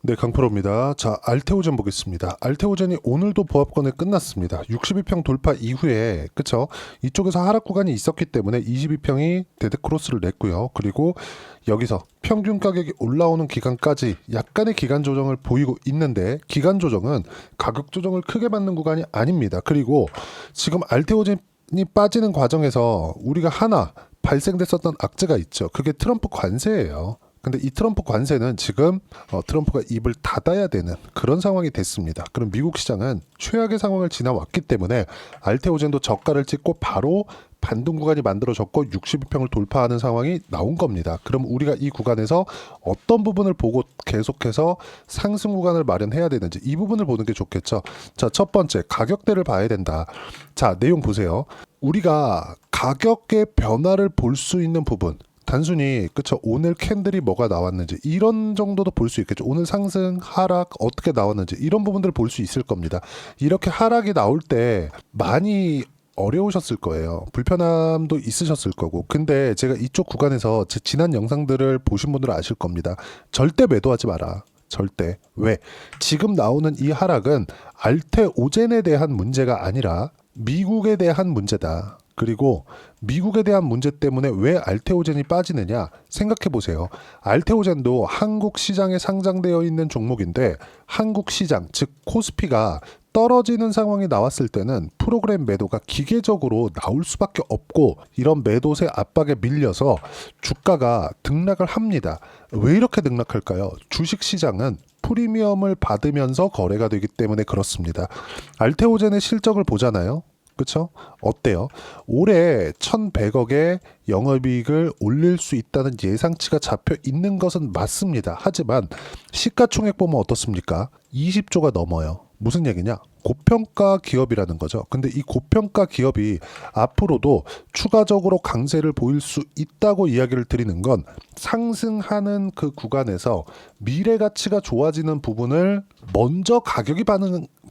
네, 강프로입니다. 자, 알테오젠 보겠습니다. 알테오젠이 오늘도 보합권에 끝났습니다. 62평 돌파 이후에, 그쵸? 이쪽에서 하락 구간이 있었기 때문에 22평이 데드크로스를 냈고요. 그리고 여기서 평균 가격이 올라오는 기간까지 약간의 기간 조정을 보이고 있는데, 기간 조정은 가격 조정을 크게 받는 구간이 아닙니다. 그리고 지금 알테오젠이 빠지는 과정에서 우리가 하나 발생됐었던 악재가 있죠. 그게 트럼프 관세예요. 근데 이 트럼프 관세는 지금 트럼프가 입을 닫아야 되는 그런 상황이 됐습니다. 그럼 미국 시장은 최악의 상황을 지나왔기 때문에 알테오젠도 저가를 찍고 바로 반등 구간이 만들어졌고 62평을 돌파하는 상황이 나온 겁니다. 그럼 우리가 이 구간에서 어떤 부분을 보고 계속해서 상승 구간을 마련해야 되는지 이 부분을 보는 게 좋겠죠. 자, 첫 번째 가격대를 봐야 된다. 자, 내용 보세요. 우리가 가격의 변화를 볼 수 있는 부분, 단순히 그쵸, 오늘 캔들이 뭐가 나왔는지 이런 정도도 볼 수 있겠죠. 오늘 상승 하락 어떻게 나왔는지 이런 부분들을 볼 수 있을 겁니다. 이렇게 하락이 나올 때 많이 어려우셨을 거예요. 불편함도 있으셨을 거고. 근데 제가 이쪽 구간에서 제 지난 영상들을 보신 분들은 아실 겁니다. 절대 매도하지 마라. 절대. 왜? 지금 나오는 이 하락은 알테오젠에 대한 문제가 아니라 미국에 대한 문제다. 그리고 미국에 대한 문제 때문에 왜 알테오젠이 빠지느냐 생각해 보세요. 알테오젠도 한국 시장에 상장되어 있는 종목인데 한국 시장, 즉 코스피가 떨어지는 상황이 나왔을 때는 프로그램 매도가 기계적으로 나올 수밖에 없고 이런 매도세 압박에 밀려서 주가가 등락을 합니다. 왜 이렇게 등락할까요? 주식시장은 프리미엄을 받으면서 거래가 되기 때문에 그렇습니다. 알테오젠의 실적을 보잖아요. 그쵸? 어때요? 올해 1,100억의 영업이익을 올릴 수 있다는 예상치가 잡혀 있는 것은 맞습니다. 하지만 시가총액 보면 어떻습니까? 20조가 넘어요. 무슨 얘기냐? 고평가 기업이라는 거죠. 근데 이 고평가 기업이 앞으로도 추가적으로 강세를 보일 수 있다고 이야기를 드리는 건 상승하는 그 구간에서 미래 가치가 좋아지는 부분을 먼저 가격이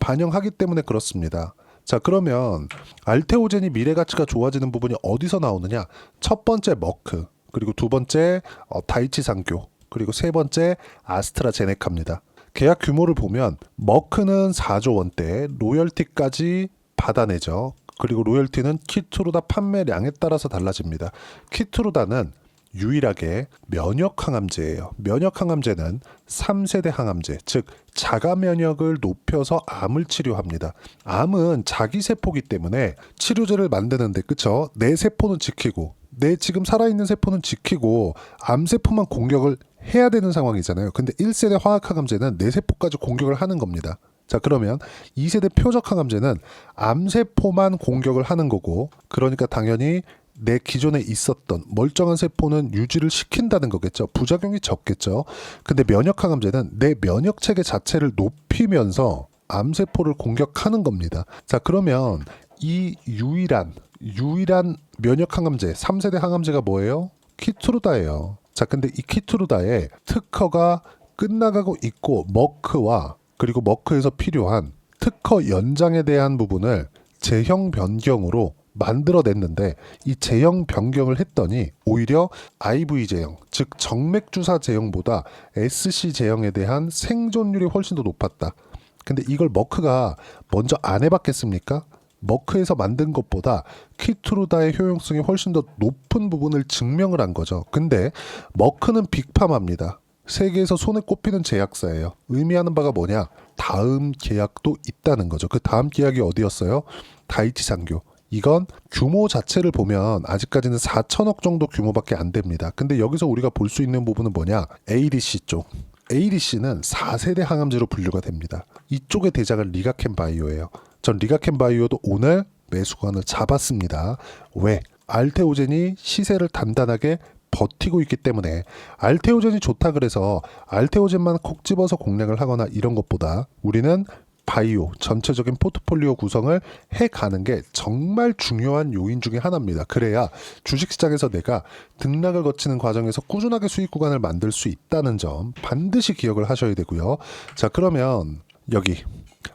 반영하기 때문에 그렇습니다. 자, 그러면 알테오젠이 미래 가치가 좋아지는 부분이 어디서 나오느냐? 첫 번째 머크, 그리고 두 번째 다이치 상교, 그리고 세 번째 아스트라제네카입니다. 계약 규모를 보면 머크는 4조 원대, 로열티까지 받아내죠. 그리고 로열티는 키투루다 판매량에 따라서 달라집니다. 키투루다는 유일하게 면역 항암제예요. 면역 항암제는 3세대 항암제, 즉 자가 면역을 높여서 암을 치료합니다. 암은 자기 세포기 때문에 치료제를 만드는데 그쵸? 내 세포는 지키고 내 지금 살아있는 세포는 지키고 암세포만 공격을 해야 되는 상황이잖아요. 근데 1세대 화학항암제는 내 세포까지 공격을 하는 겁니다. 자, 그러면 2세대 표적항암제는 암세포만 공격을 하는 거고, 그러니까 당연히 내 기존에 있었던 멀쩡한 세포는 유지를 시킨다는 거겠죠. 부작용이 적겠죠. 근데 면역항암제는 내 면역체계 자체를 높이면서 암세포를 공격하는 겁니다. 자, 그러면 이 유일한 면역항암제 3세대 항암제가 뭐예요? 키투루다예요. 자, 근데 이 키투루다의 특허가 끝나가고 있고 머크와 그리고 머크에서 필요한 특허 연장에 대한 부분을 제형 변경으로 만들어냈는데 이 제형 변경을 했더니 오히려 IV 제형, 즉 정맥주사 제형보다 SC 제형에 대한 생존율이 훨씬 더 높았다. 근데 이걸 머크가 먼저 안 해봤겠습니까? 머크에서 만든 것보다 키투루다의 효용성이 훨씬 더 높은 부분을 증명을 한 거죠. 근데 머크는 빅파마입니다. 세계에서 손에 꼽히는 제약사예요. 의미하는 바가 뭐냐? 다음 계약도 있다는 거죠. 그 다음 계약이 어디였어요? 다이치 상교. 이건 규모 자체를 보면 아직까지는 4천억 정도 규모밖에 안 됩니다. 근데 여기서 우리가 볼 수 있는 부분은 뭐냐? ADC 쪽. ADC는 4세대 항암제로 분류가 됩니다. 이쪽의 대장은 리가켄바이오예요. 전 리가켄바이오도 오늘 매수관을 잡았습니다. 왜? 알테오젠이 시세를 단단하게 버티고 있기 때문에. 알테오젠이 좋다 그래서 알테오젠만 콕 집어서 공략을 하거나 이런 것보다 우리는 바이오 전체적인 포트폴리오 구성을 해가는 게 정말 중요한 요인 중에 하나입니다. 그래야 주식시장에서 내가 등락을 거치는 과정에서 꾸준하게 수익 구간을 만들 수 있다는 점 반드시 기억을 하셔야 되고요. 자, 그러면 여기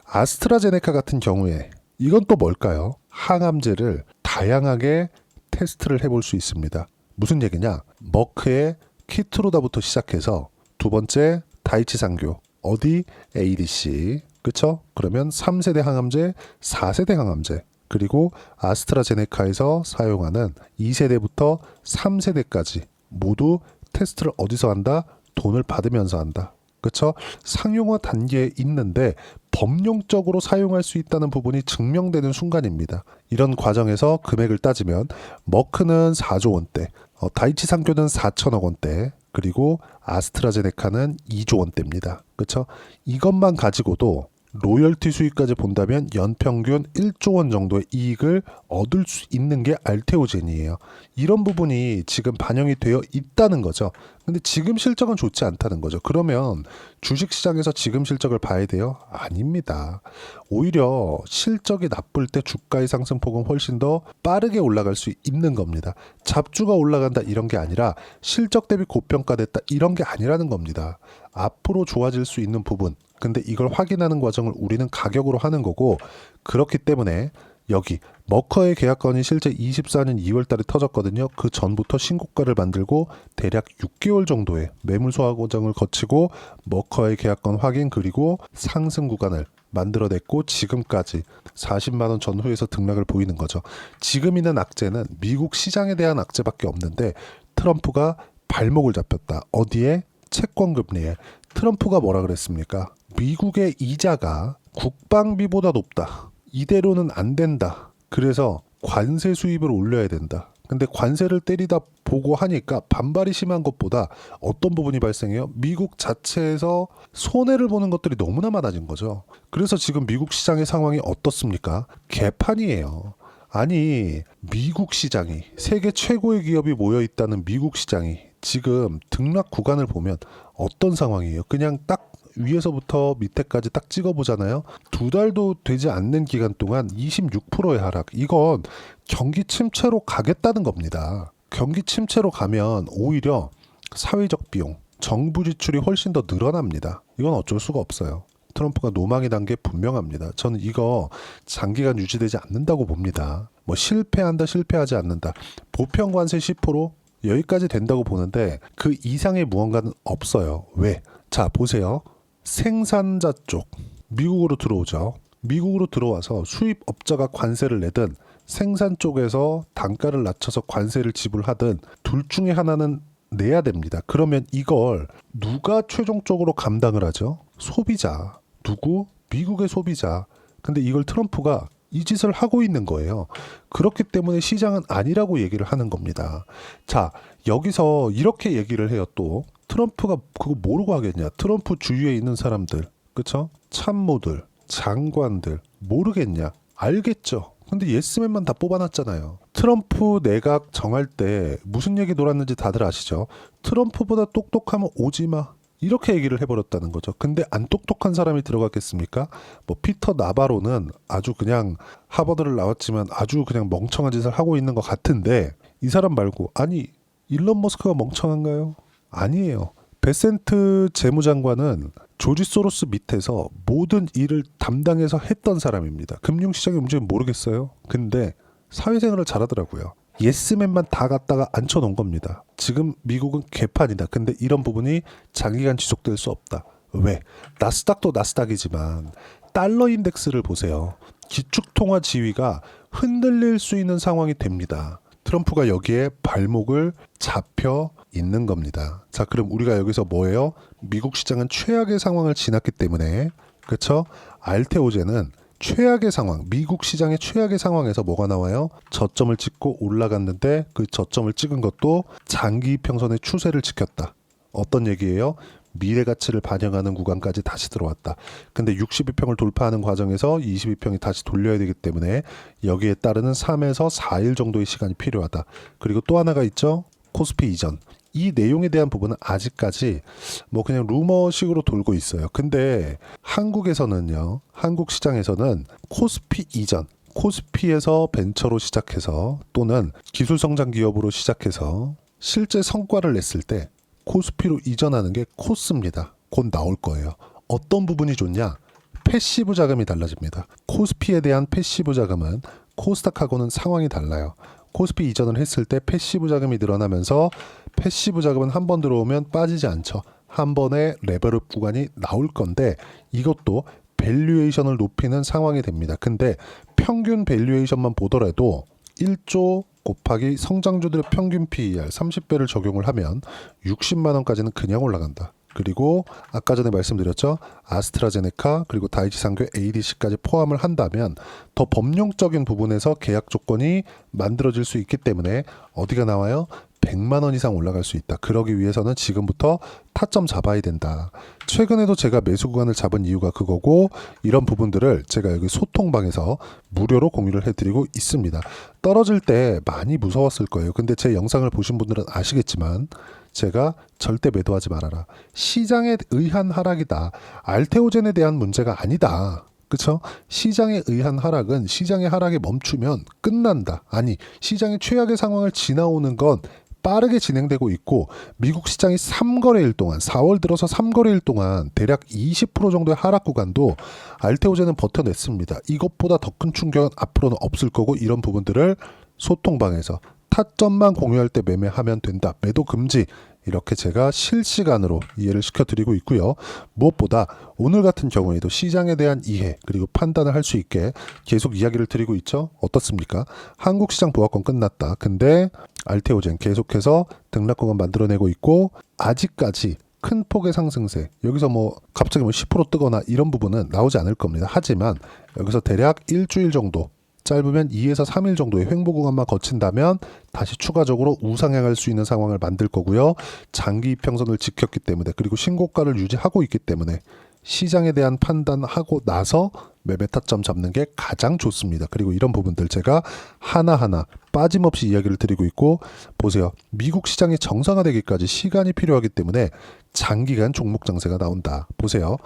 아스트라제네카 같은 경우에 이건 또 뭘까요? 항암제를 다양하게 테스트를 해볼 수 있습니다. 무슨 얘기냐? 머크의 키투루다부터 시작해서 두 번째 다이치 상교, 어디? ADC. 그쵸? 그러면 3세대 항암제, 4세대 항암제, 그리고 아스트라제네카에서 사용하는 2세대부터 3세대까지 모두 테스트를 어디서 한다? 돈을 받으면서 한다. 그쵸? 상용화 단계에 있는데 법령적으로 사용할 수 있다는 부분이 증명되는 순간입니다. 이런 과정에서 금액을 따지면 머크는 4조 원대, 다이치 상교는 4천억 원대, 그리고 아스트라제네카는 2조 원대입니다. 그쵸? 이것만 가지고도 로열티 수익까지 본다면 연평균 1조 원 정도의 이익을 얻을 수 있는 게 알테오젠이에요. 이런 부분이 지금 반영이 되어 있다는 거죠. 근데 지금 실적은 좋지 않다는 거죠. 그러면 주식시장에서 지금 실적을 봐야 돼요? 아닙니다. 오히려 실적이 나쁠 때 주가의 상승폭은 훨씬 더 빠르게 올라갈 수 있는 겁니다. 잡주가 올라간다 이런 게 아니라 실적 대비 고평가됐다 이런 게 아니라는 겁니다. 앞으로 좋아질 수 있는 부분, 근데 이걸 확인하는 과정을 우리는 가격으로 하는 거고, 그렇기 때문에 여기 머커의 계약건이 실제 24년 2월 달에 터졌거든요. 그 전부터 신고가를 만들고 대략 6개월 정도의 매물 소화 과정을 거치고 머커의 계약건 확인 그리고 상승 구간을 만들어냈고 지금까지 40만 원 전후에서 등락을 보이는 거죠. 지금 있는 악재는 미국 시장에 대한 악재밖에 없는데 트럼프가 발목을 잡혔다. 어디에? 채권 금리에. 트럼프가 뭐라 그랬습니까? 미국의 이자가 국방비보다 높다. 이대로는 안 된다. 그래서 관세 수입을 올려야 된다. 근데 관세를 때리다 보고 하니까 반발이 심한 것보다 어떤 부분이 발생해요? 미국 자체에서 손해를 보는 것들이 너무나 많아진 거죠. 그래서 지금 미국 시장의 상황이 어떻습니까? 개판이에요. 아니, 미국 시장이, 세계 최고의 기업이 모여 있다는 미국 시장이 지금 등락 구간을 보면 어떤 상황이에요? 그냥 딱 위에서부터 밑에까지 딱 찍어보잖아요. 2달도 되지 않는 기간 동안 26%의 하락. 이건 경기 침체로 가겠다는 겁니다. 경기 침체로 가면 오히려 사회적 비용, 정부 지출이 훨씬 더 늘어납니다. 이건 어쩔 수가 없어요. 트럼프가 노망이 단 게 분명합니다. 저는 이거 장기간 유지되지 않는다고 봅니다. 뭐 실패한다, 실패하지 않는다. 보편 관세 10% 여기까지 된다고 보는데 그 이상의 무언가는 없어요. 왜? 자, 보세요. 생산자 쪽 미국으로 들어오죠. 미국으로 들어와서 수입업자가 관세를 내든 생산 쪽에서 단가를 낮춰서 관세를 지불하든 둘 중에 하나는 내야 됩니다. 그러면 이걸 누가 최종적으로 감당을 하죠? 소비자. 누구? 미국의 소비자. 근데 이걸 트럼프가 이 짓을 하고 있는 거예요. 그렇기 때문에 시장은 아니라고 얘기를 하는 겁니다. 자, 여기서 이렇게 얘기를 해요. 또 트럼프가 그거 모르고 하겠냐? 트럼프 주위에 있는 사람들, 그쵸? 참모들, 장관들 모르겠냐? 알겠죠. 근데 예스맨만 다 뽑아놨잖아요. 트럼프 내각 정할 때 무슨 얘기 돌았는지 다들 아시죠? 트럼프보다 똑똑하면 오지마. 이렇게 얘기를 해버렸다는 거죠. 근데 안 똑똑한 사람이 들어갔겠습니까? 뭐 피터 나바로는 아주 그냥 하버드를 나왔지만 아주 그냥 멍청한 짓을 하고 있는 것 같은데 이 사람 말고 아니 일론 머스크가 멍청한가요? 아니에요. 베센트 재무장관은 조지 소로스 밑에서 모든 일을 담당해서 했던 사람입니다. 금융시장의 문제는 모르겠어요. 근데 사회생활을 잘하더라고요. 예스맨만 다 갖다가 앉혀놓은 겁니다. 지금 미국은 개판이다. 근데 이런 부분이 장기간 지속될 수 없다. 왜? 나스닥도 나스닥이지만 달러 인덱스를 보세요. 기축통화 지위가 흔들릴 수 있는 상황이 됩니다. 트럼프가 여기에 발목을 잡혀 있는 겁니다. 자, 그럼 우리가 여기서 뭐예요? 미국 시장은 최악의 상황을 지났기 때문에, 그렇죠? 알테오젠은 최악의 상황, 미국 시장의 최악의 상황에서 뭐가 나와요? 저점을 찍고 올라갔는데 그 저점을 찍은 것도 장기 평선의 추세를 지켰다. 어떤 얘기예요? 미래 가치를 반영하는 구간까지 다시 들어왔다. 근데 62평을 돌파하는 과정에서 22평이 다시 돌려야 되기 때문에 여기에 따르는 3에서 4일 정도의 시간이 필요하다. 그리고 또 하나가 있죠. 코스피 이전. 이 내용에 대한 부분은 아직까지 뭐 그냥 루머식으로 돌고 있어요. 근데 한국에서는요, 한국 시장에서는 코스피 이전, 코스피에서 벤처로 시작해서 또는 기술 성장 기업으로 시작해서 실제 성과를 냈을 때 코스피로 이전하는 게 코스입니다. 곧 나올 거예요. 어떤 부분이 좋냐? 패시브 자금이 달라집니다. 코스피에 대한 패시브 자금은 코스닥하고는 상황이 달라요. 코스피 이전을 했을 때 패시브 자금이 늘어나면서 패시브 자금은 한 번 들어오면 빠지지 않죠. 한 번에 레벨업 구간이 나올 건데 이것도 밸류에이션을 높이는 상황이 됩니다. 근데 평균 밸류에이션만 보더라도 1조 곱하기 성장주들의 평균 PER 30배를 적용을 하면 60만 원까지는 그냥 올라간다. 그리고 아까 전에 말씀드렸죠. 아스트라제네카 그리고 다이치상교 ADC까지 포함을 한다면 더 법령적인 부분에서 계약 조건이 만들어질 수 있기 때문에 어디가 나와요? 100만 원 이상 올라갈 수 있다. 그러기 위해서는 지금부터 타점 잡아야 된다. 최근에도 제가 매수 구간을 잡은 이유가 그거고 이런 부분들을 제가 여기 소통방에서 무료로 공유를 해드리고 있습니다. 떨어질 때 많이 무서웠을 거예요. 근데 제 영상을 보신 분들은 아시겠지만 제가 절대 매도하지 말아라. 시장에 의한 하락이다. 알테오젠에 대한 문제가 아니다. 그쵸? 시장에 의한 하락은 시장의 하락이 멈추면 끝난다. 아니, 시장의 최악의 상황을 지나오는 건 빠르게 진행되고 있고 미국 시장이 3거래일 동안 4월 들어서 3거래일 동안 대략 20% 정도의 하락 구간도 알테오젠은 버텨냈습니다. 이것보다 더 큰 충격은 앞으로는 없을 거고 이런 부분들을 소통방에서 타점만 공유할 때 매매하면 된다. 매도 금지. 이렇게 제가 실시간으로 이해를 시켜드리고 있고요. 무엇보다 오늘 같은 경우에도 시장에 대한 이해 그리고 판단을 할 수 있게 계속 이야기를 드리고 있죠. 어떻습니까? 한국 시장 보합권 끝났다. 근데 알테오젠 계속해서 등락구간 만들어내고 있고 아직까지 큰 폭의 상승세 여기서 뭐 갑자기 10% 뜨거나 이런 부분은 나오지 않을 겁니다. 하지만 여기서 대략 일주일 정도 짧으면 2에서 3일 정도의 횡보 구간만 거친다면 다시 추가적으로 우상향할 수 있는 상황을 만들 거고요. 장기 이평선을 지켰기 때문에 그리고 신고가를 유지하고 있기 때문에 시장에 대한 판단하고 나서 매매 타점 잡는 게 가장 좋습니다. 그리고 이런 부분들 제가 하나하나 빠짐없이 이야기를 드리고 있고 보세요. 미국 시장이 정상화되기까지 시간이 필요하기 때문에 장기간 종목 장세가 나온다. 보세요.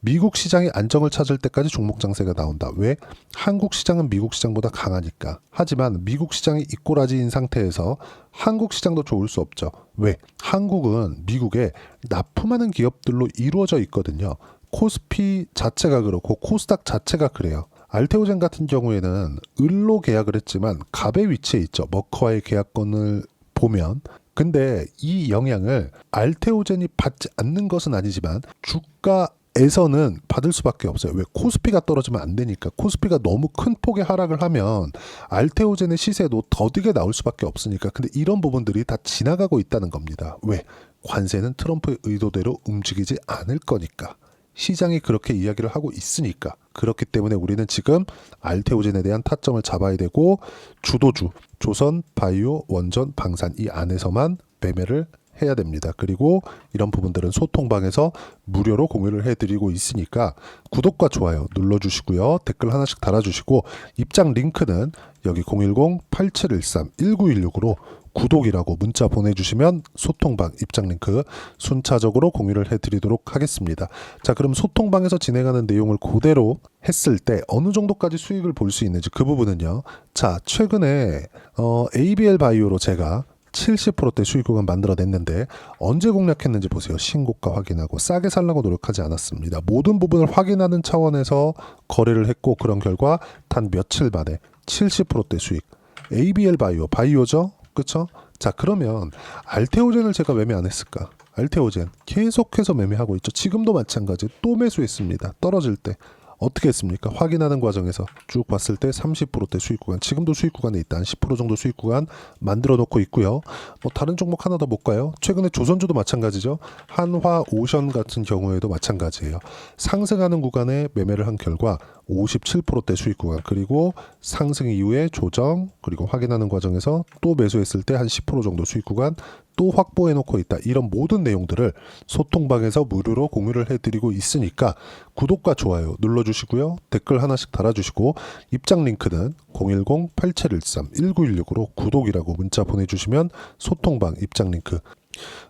미국 시장이 안정을 찾을 때까지 종목 장세가 나온다. 왜? 한국 시장은 미국 시장보다 강하니까. 하지만 미국 시장이 이꼬라지인 상태에서 한국 시장도 좋을 수 없죠. 왜? 한국은 미국에 납품하는 기업들로 이루어져 있거든요. 코스피 자체가 그렇고 코스닥 자체가 그래요. 알테오젠 같은 경우에는 을로 계약을 했지만 갑의 위치에 있죠. 머커와의 계약권을 보면. 근데 이 영향을 알테오젠이 받지 않는 것은 아니지만 주가에서는 받을 수밖에 없어요. 왜? 코스피가 떨어지면 안 되니까. 코스피가 너무 큰 폭의 하락을 하면 알테오젠의 시세도 더디게 나올 수밖에 없으니까. 근데 이런 부분들이 다 지나가고 있다는 겁니다. 왜? 관세는 트럼프의 의도대로 움직이지 않을 거니까. 시장이 그렇게 이야기를 하고 있으니까. 그렇기 때문에 우리는 지금 알테오젠에 대한 타점을 잡아야 되고 주도주, 조선, 바이오, 원전, 방산 이 안에서만 매매를 해야 됩니다. 그리고 이런 부분들은 소통방에서 무료로 공유를 해드리고 있으니까 구독과 좋아요 눌러주시고요. 댓글 하나씩 달아주시고 입장 링크는 여기 010-8713-1916으로 구독이라고 문자 보내주시면 소통방 입장 링크 순차적으로 공유를 해드리도록 하겠습니다. 자, 그럼 소통방에서 진행하는 내용을 그대로 했을 때 어느 정도까지 수익을 볼 수 있는지 그 부분은요. 자, 최근에 ABL 바이오로 제가 70%대 수익 구간 만들어냈는데 언제 공략했는지 보세요. 신고가 확인하고 싸게 살라고 노력하지 않았습니다. 모든 부분을 확인하는 차원에서 거래를 했고 그런 결과 단 며칠 만에 70%대 수익. ABL 바이오죠? 그쵸? 자, 그러면 알테오젠을 제가 매매 안 했을까? 알테오젠 계속해서 매매하고 있죠. 지금도 마찬가지 또 매수했습니다. 떨어질 때 어떻게 했습니까? 확인하는 과정에서 쭉 봤을 때 30%대 수익 구간, 지금도 수익 구간에 있다. 한 10% 정도 수익 구간 만들어 놓고 있고요. 뭐 다른 종목 하나 더 볼까요? 최근에 조선주도 마찬가지죠. 한화 오션 같은 경우에도 마찬가지예요. 상승하는 구간에 매매를 한 결과 57%대 수익 구간, 그리고 상승 이후에 조정, 그리고 확인하는 과정에서 또 매수했을 때 한 10% 정도 수익 구간 또 확보해 놓고 있다. 이런 모든 내용들을 소통방에서 무료로 공유를 해드리고 있으니까 구독과 좋아요 눌러주시고요. 댓글 하나씩 달아주시고 입장 링크는 010-8713-1916으로 구독이라고 문자 보내주시면 소통방 입장 링크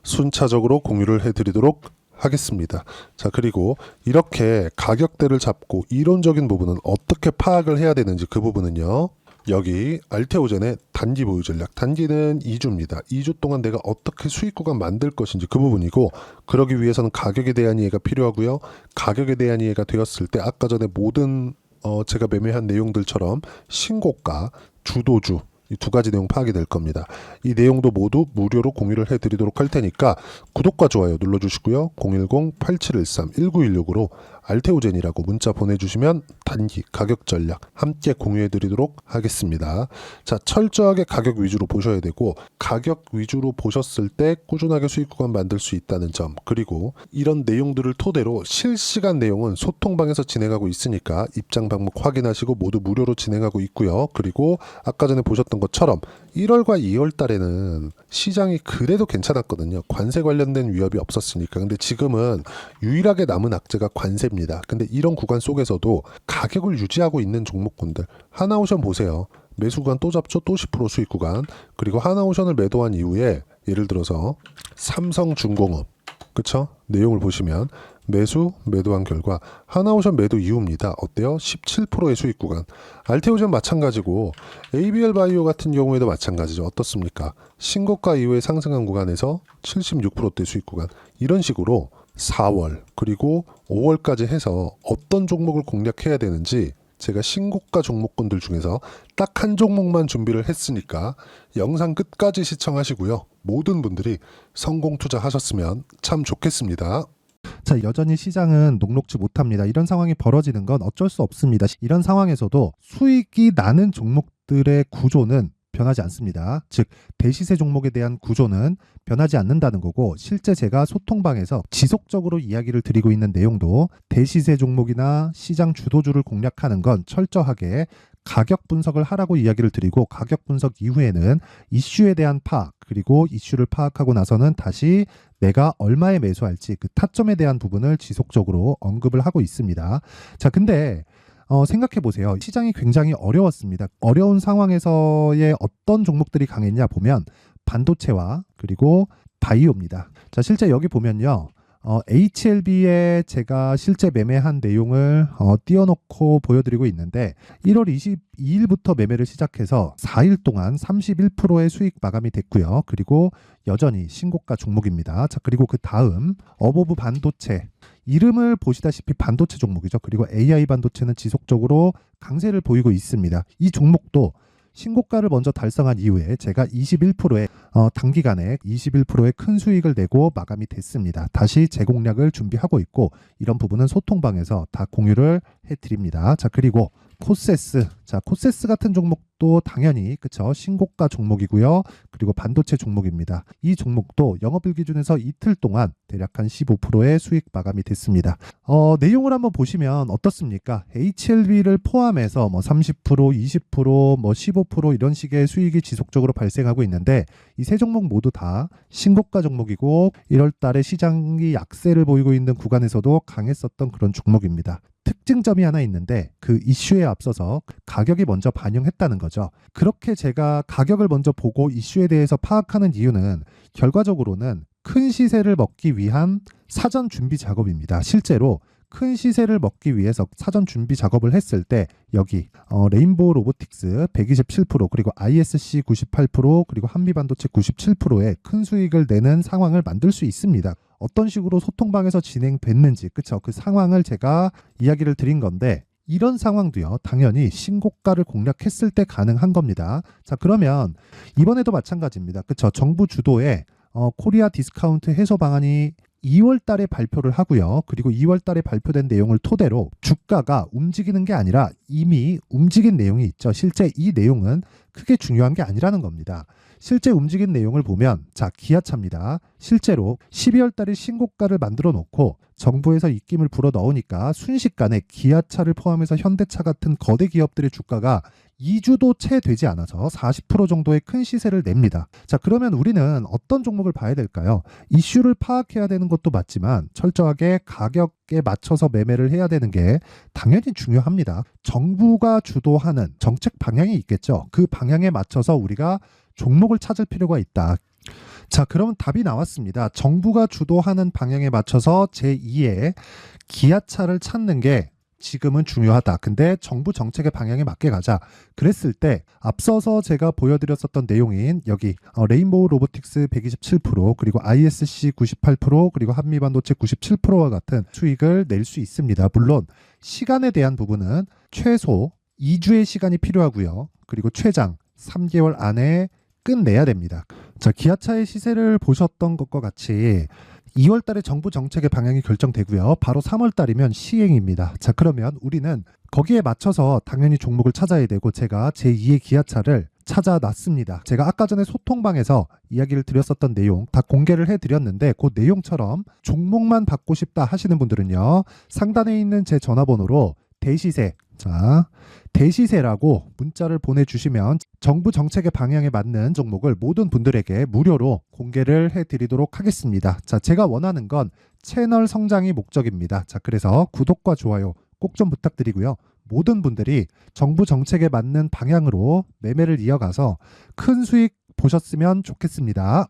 순차적으로 공유를 해드리도록 하겠습니다. 자, 그리고 이렇게 가격대를 잡고 이론적인 부분은 어떻게 파악을 해야 되는지 그 부분은요. 여기 알테오젠의 단기 보유 전략, 단기는 2주입니다. 2주 동안 내가 어떻게 수익 구간 만들 것인지 그 부분이고, 그러기 위해서는 가격에 대한 이해가 필요하고요. 가격에 대한 이해가 되었을 때 아까 전에 모든 제가 매매한 내용들처럼 신고가, 주도주, 이 두 가지 내용 파악이 될 겁니다. 이 내용도 모두 무료로 공유를 해드리도록 할 테니까 구독과 좋아요 눌러주시고요. 010-8713-1916으로 알테오젠이라고 문자 보내주시면 단기 가격 전략 함께 공유해드리도록 하겠습니다. 자, 철저하게 가격 위주로 보셔야 되고 가격 위주로 보셨을 때 꾸준하게 수익 구간 만들 수 있다는 점, 그리고 이런 내용들을 토대로 실시간 내용은 소통방에서 진행하고 있으니까 입장 방목 확인하시고 모두 무료로 진행하고 있고요. 그리고 아까 전에 보셨던 것처럼 1월과 2월 달에는 시장이 그래도 괜찮았거든요. 관세 관련된 위협이 없었으니까. 근데 지금은 유일하게 남은 악재가 관세입니다. 근데 이런 구간 속에서도 가격을 유지하고 있는 종목군들, 하나오션 보세요. 매수 구간 또 잡죠. 또 10% 수익 구간. 그리고 하나오션을 매도한 이후에 예를 들어서 삼성중공업, 그쵸? 내용을 보시면 매도한 결과 하나오션 매도 이후입니다. 어때요? 17%의 수익 구간. 알테오젠 마찬가지고 ABL 바이오 같은 경우에도 마찬가지죠. 어떻습니까? 신고가 이후에 상승한 구간에서 76%대 수익 구간. 이런 식으로 4월 그리고 5월까지 해서 어떤 종목을 공략해야 되는지 제가 신고가 종목군들 중에서 딱 한 종목만 준비를 했으니까 영상 끝까지 시청하시고요. 모든 분들이 성공 투자하셨으면 참 좋겠습니다. 자, 여전히 시장은 녹록지 못합니다. 이런 상황이 벌어지는 건 어쩔 수 없습니다. 이런 상황에서도 수익이 나는 종목들의 구조는 변하지 않습니다. 즉, 대시세 종목에 대한 구조는 변하지 않는다는 거고, 실제 제가 소통방에서 지속적으로 이야기를 드리고 있는 내용도 대시세 종목이나 시장 주도주를 공략하는 건 철저하게 가격 분석을 하라고 이야기를 드리고, 가격 분석 이후에는 이슈에 대한 파악, 그리고 이슈를 파악하고 나서는 다시 내가 얼마에 매수할지 그 타점에 대한 부분을 지속적으로 언급을 하고 있습니다. 자, 근데 생각해 보세요. 시장이 굉장히 어려웠습니다. 어려운 상황에서의 어떤 종목들이 강했냐 보면 반도체와 그리고 바이오입니다. 자, 실제 여기 보면요. HLB에 제가 실제 매매한 내용을 띄워놓고 보여드리고 있는데 1월 22일부터 매매를 시작해서 4일 동안 31%의 수익 마감이 됐고요. 그리고 여전히 신고가 종목입니다. 자, 그리고 그 다음 어보브 반도체, 이름을 보시다시피 반도체 종목이죠. 그리고 AI 반도체는 지속적으로 강세를 보이고 있습니다. 이 종목도 신고가를 먼저 달성한 이후에 제가 21%의 단기간에 21%의 큰 수익을 내고 마감이 됐습니다. 다시 재공략을 준비하고 있고, 이런 부분은 소통방에서 다 공유를 해드립니다. 자, 그리고 코세스. 자, 코세스 같은 종목도 당연히 그쵸, 신고가 종목이고요. 그리고 반도체 종목입니다. 이 종목도 영업일 기준에서 이틀 동안 대략 한 15%의 수익 마감이 됐습니다. 내용을 한번 보시면 어떻습니까? HLB를 포함해서 뭐 30%, 20%, 뭐 15% 이런 식의 수익이 지속적으로 발생하고 있는데, 이 세 종목 모두 다 신고가 종목이고 1월 달에 시장이 약세를 보이고 있는 구간에서도 강했었던 그런 종목입니다. 특징점이 하나 있는데 그 이슈에 앞서서 가격이 먼저 반영했다는 거죠. 그렇게 제가 가격을 먼저 보고 이슈에 대해서 파악하는 이유는 결과적으로는 큰 시세를 먹기 위한 사전 준비 작업입니다. 실제로 큰 시세를 먹기 위해서 사전 준비 작업을 했을 때 여기 레인보우 로보틱스 127%, 그리고 ISC 98%, 그리고 한미반도체 97%의 큰 수익을 내는 상황을 만들 수 있습니다. 어떤 식으로 소통방에서 진행됐는지, 그쵸? 그 상황을 제가 이야기를 드린 건데, 이런 상황도요, 당연히 신고가를 공략했을 때 가능한 겁니다. 자, 그러면 이번에도 마찬가지입니다. 그쵸? 정부 주도의 코리아 디스카운트 해소 방안이 2월 달에 발표를 하고요. 그리고 2월 달에 발표된 내용을 토대로 주가가 움직이는 게 아니라 이미 움직인 내용이 있죠. 실제 이 내용은 크게 중요한 게 아니라는 겁니다. 실제 움직인 내용을 보면, 자, 기아차입니다. 실제로 12월 달에 신고가를 만들어 놓고 정부에서 입김을 불어 넣으니까 순식간에 기아차를 포함해서 현대차 같은 거대 기업들의 주가가 2주도 채 되지 않아서 40% 정도의 큰 시세를 냅니다. 자, 그러면 우리는 어떤 종목을 봐야 될까요? 이슈를 파악해야 되는 것도 맞지만 철저하게 가격에 맞춰서 매매를 해야 되는 게 당연히 중요합니다. 정부가 주도하는 정책 방향이 있겠죠. 그 방향에 맞춰서 우리가 종목을 찾을 필요가 있다. 자, 그러면 답이 나왔습니다. 정부가 주도하는 방향에 맞춰서 제2의 기아차를 찾는 게 지금은 중요하다. 근데 정부 정책의 방향에 맞게 가자. 그랬을 때 앞서서 제가 보여드렸었던 내용인 여기 레인보우 로보틱스 127%, 그리고 ISC 98%, 그리고 한미반도체 97%와 같은 수익을 낼 수 있습니다. 물론 시간에 대한 부분은 최소 2주의 시간이 필요하고요. 그리고 최장 3개월 안에 끝내야 됩니다. 자, 기아차의 시세를 보셨던 것과 같이 2월 달에 정부 정책의 방향이 결정되고요. 바로 3월 달이면 시행입니다. 자, 그러면 우리는 거기에 맞춰서 당연히 종목을 찾아야 되고 제가 제2의 기아차를 찾아놨습니다. 제가 아까 전에 소통방에서 이야기를 드렸었던 내용 다 공개를 해드렸는데 그 내용처럼 종목만 받고 싶다 하시는 분들은요. 상단에 있는 제 전화번호로 대시세, 자, 대시세라고 문자를 보내주시면 정부 정책의 방향에 맞는 종목을 모든 분들에게 무료로 공개를 해드리도록 하겠습니다. 자, 제가 원하는 건 채널 성장이 목적입니다. 자, 그래서 구독과 좋아요 꼭 좀 부탁드리고요. 모든 분들이 정부 정책에 맞는 방향으로 매매를 이어가서 큰 수익 보셨으면 좋겠습니다.